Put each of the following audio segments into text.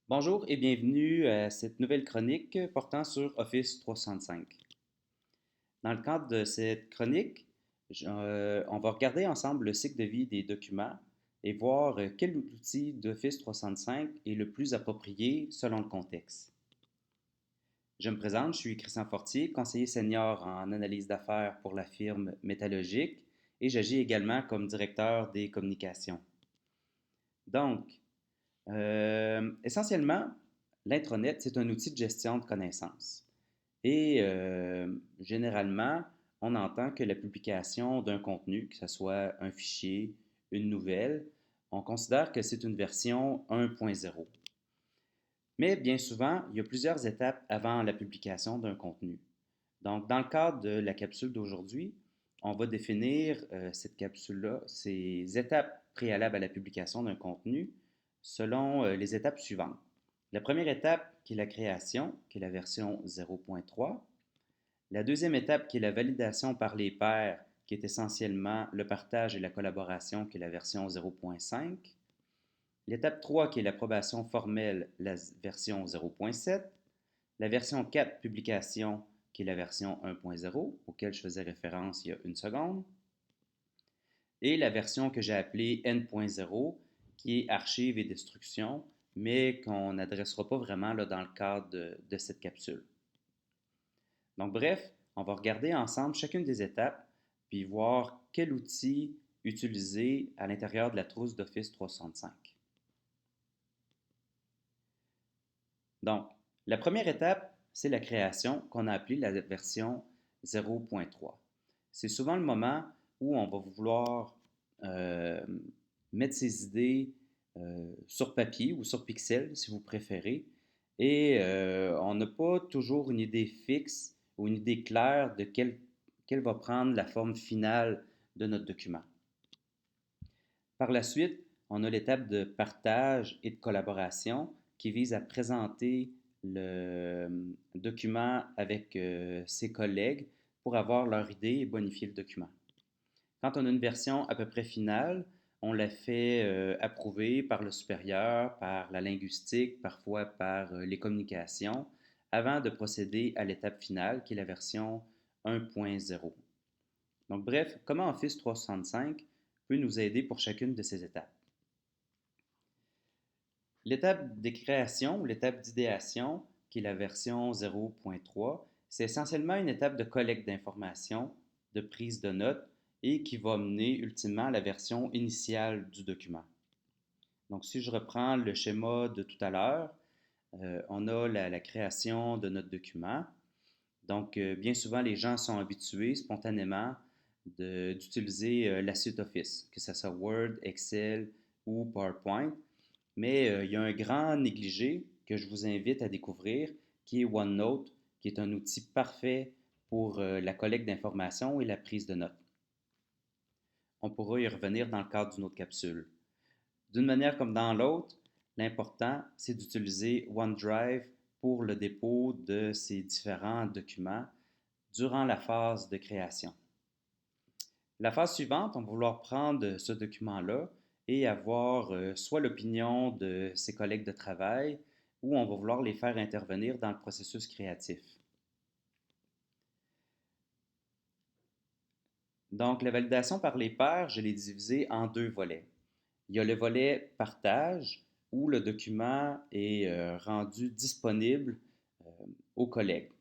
Bonjour et bienvenue à cette nouvelle chronique portant sur Office 365. Dans le cadre de cette chronique, on va regarder ensemble le cycle de vie des documents et voir quel outil d'Office 365 est le plus approprié selon le contexte. Je me présente, je suis Christian Fortier, conseiller senior en analyse d'affaires pour la firme Métallogique et j'agis également comme directeur des communications. Donc, essentiellement, l'intranet, c'est un outil de gestion de connaissances. Et généralement, on entend que la publication d'un contenu, que ce soit un fichier, une nouvelle, on considère que c'est une version 1.0. Mais bien souvent, il y a plusieurs étapes avant la publication d'un contenu. Donc, dans le cadre de la capsule d'aujourd'hui, on va définir cette capsule-là, ces étapes préalables à la publication d'un contenu, selon les étapes suivantes. La première étape, qui est la création, qui est la version 0.3. La deuxième étape, qui est la validation par les pairs, qui est essentiellement le partage et la collaboration, qui est la version 0.5. L'étape 3, qui est l'approbation formelle, la version 0.7. La version 4, publication, qui est la version 1.0, auquel je faisais référence il y a une seconde. Et la version que j'ai appelée N.0, qui est archive et destruction, mais qu'on n'adressera pas vraiment là, dans le cadre de cette capsule. Donc, bref, on va regarder ensemble chacune des étapes, puis voir quel outil utiliser à l'intérieur de la trousse d'Office 365. Donc, la première étape, c'est la création qu'on a appelée la version 0.3. C'est souvent le moment où on va vouloir euh, mettre ses idées sur papier ou sur Pixel, si vous préférez, et on n'a pas toujours une idée fixe ou une idée claire de quelle va prendre la forme finale de notre document. Par la suite, on a l'étape de partage et de collaboration qui vise à présenter le document avec ses collègues pour avoir leur idée et bonifier le document. Quand on a une version à peu près finale, on la fait approuver par le supérieur, par la linguistique, parfois par les communications, avant de procéder à l'étape finale qui est la version 1.0. Donc bref, comment Office 365 peut nous aider pour chacune de ces étapes. L'étape de création ou l'étape d'idéation, qui est la version 0.3, c'est essentiellement une étape de collecte d'informations, de prise de notes et qui va mener ultimement à la version initiale du document. Donc, si je reprends le schéma de tout à l'heure, on a la création de notre document. Donc, bien souvent, les gens sont habitués spontanément d'utiliser la suite Office, que ce soit Word, Excel ou PowerPoint. Mais il y a un grand négligé que je vous invite à découvrir, qui est OneNote, qui est un outil parfait pour la collecte d'informations et la prise de notes. On pourra y revenir dans le cadre d'une autre capsule. D'une manière comme dans l'autre, l'important, c'est d'utiliser OneDrive pour le dépôt de ces différents documents durant la phase de création. La phase suivante, on va vouloir prendre ce document-là et avoir soit l'opinion de ses collègues de travail ou on va vouloir les faire intervenir dans le processus créatif. Donc, la validation par les pairs, je l'ai divisée en deux volets. Il y a le volet partage où le document est rendu disponible euh, aux collègues.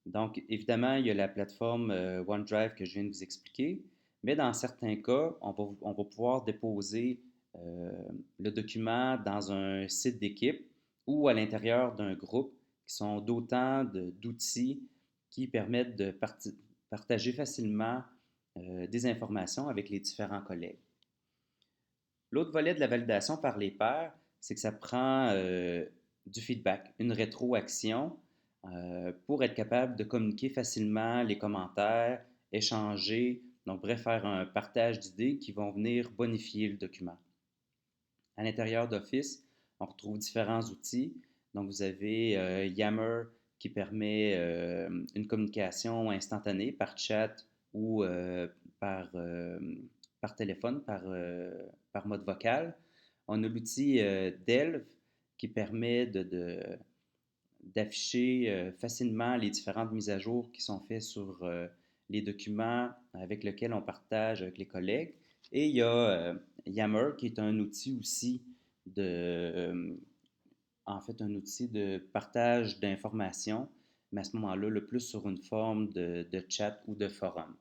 Donc, évidemment, il y a la plateforme OneDrive que je viens de vous expliquer, mais dans certains cas, on va pouvoir déposer euh, le document dans un site d'équipe ou à l'intérieur d'un groupe qui sont d'autant d'outils qui permettent de partager facilement des informations avec les différents collègues. L'autre volet de la validation par les pairs, c'est que ça prend du feedback, une rétroaction pour être capable de communiquer facilement les commentaires, échanger, donc bref, faire un partage d'idées qui vont venir bonifier le document. À l'intérieur d'Office, on retrouve différents outils. Donc vous avez Yammer qui permet une communication instantanée par chat ou par, par téléphone, par mode vocal. On a l'outil Delve qui permet d'afficher facilement les différentes mises à jour qui sont faites sur les documents avec lesquels on partage avec les collègues. Et il y a Yammer qui est un outil aussi en fait, un outil de partage d'informations, mais à ce moment-là, le plus sur une forme de chat ou de forum.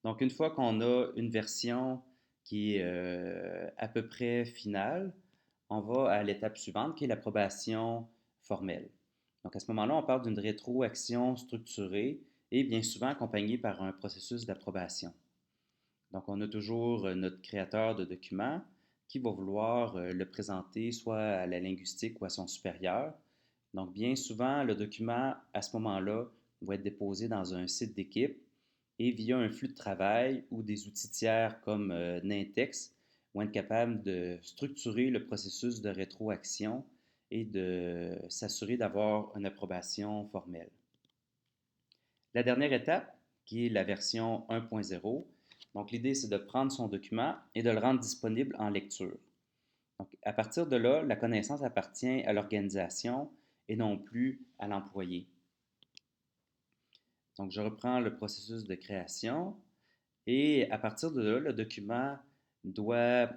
Donc, une fois qu'on a une version qui est à peu près finale, on va à l'étape suivante qui est l'approbation formelle. Donc, à ce moment-là, on parle d'une rétroaction structurée et bien souvent accompagnée par un processus d'approbation. Donc, on a toujours notre créateur de document qui va vouloir le présenter soit à la linguistique ou à son supérieur. Donc, bien souvent, le document, à ce moment-là, va être déposé dans un site d'équipe et via un flux de travail ou des outils tiers comme Nintex vont être capables de structurer le processus de rétroaction et de s'assurer d'avoir une approbation formelle. La dernière étape, qui est la version 1.0, donc l'idée c'est de prendre son document et de le rendre disponible en lecture. Donc, à partir de là, la connaissance appartient à l'organisation et non plus à l'employé. Donc, je reprends le processus de création et à partir de là, le document doit,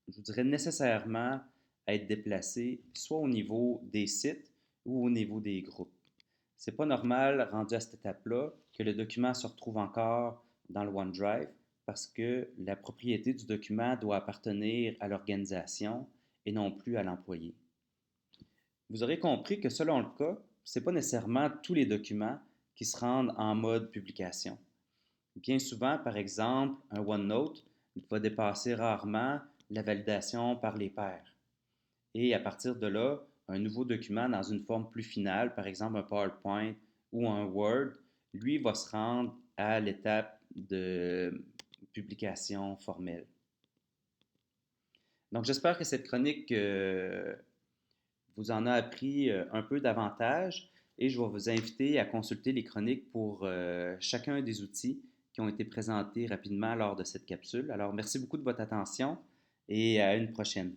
je dirais nécessairement, être déplacé soit au niveau des sites ou au niveau des groupes. C'est pas normal, rendu à cette étape-là, que le document se retrouve encore dans le OneDrive parce que la propriété du document doit appartenir à l'organisation et non plus à l'employé. Vous aurez compris que selon le cas, ce n'est pas nécessairement tous les documents qui se rendent en mode publication. Bien souvent, par exemple, un OneNote va dépasser rarement la validation par les pairs. Et à partir de là, un nouveau document dans une forme plus finale, par exemple un PowerPoint ou un Word, lui va se rendre à l'étape de publication formelle. Donc j'espère que cette chronique vous en a appris un peu davantage et je vais vous inviter à consulter les chroniques pour chacun des outils qui ont été présentés rapidement lors de cette capsule. Alors merci beaucoup de votre attention et à une prochaine.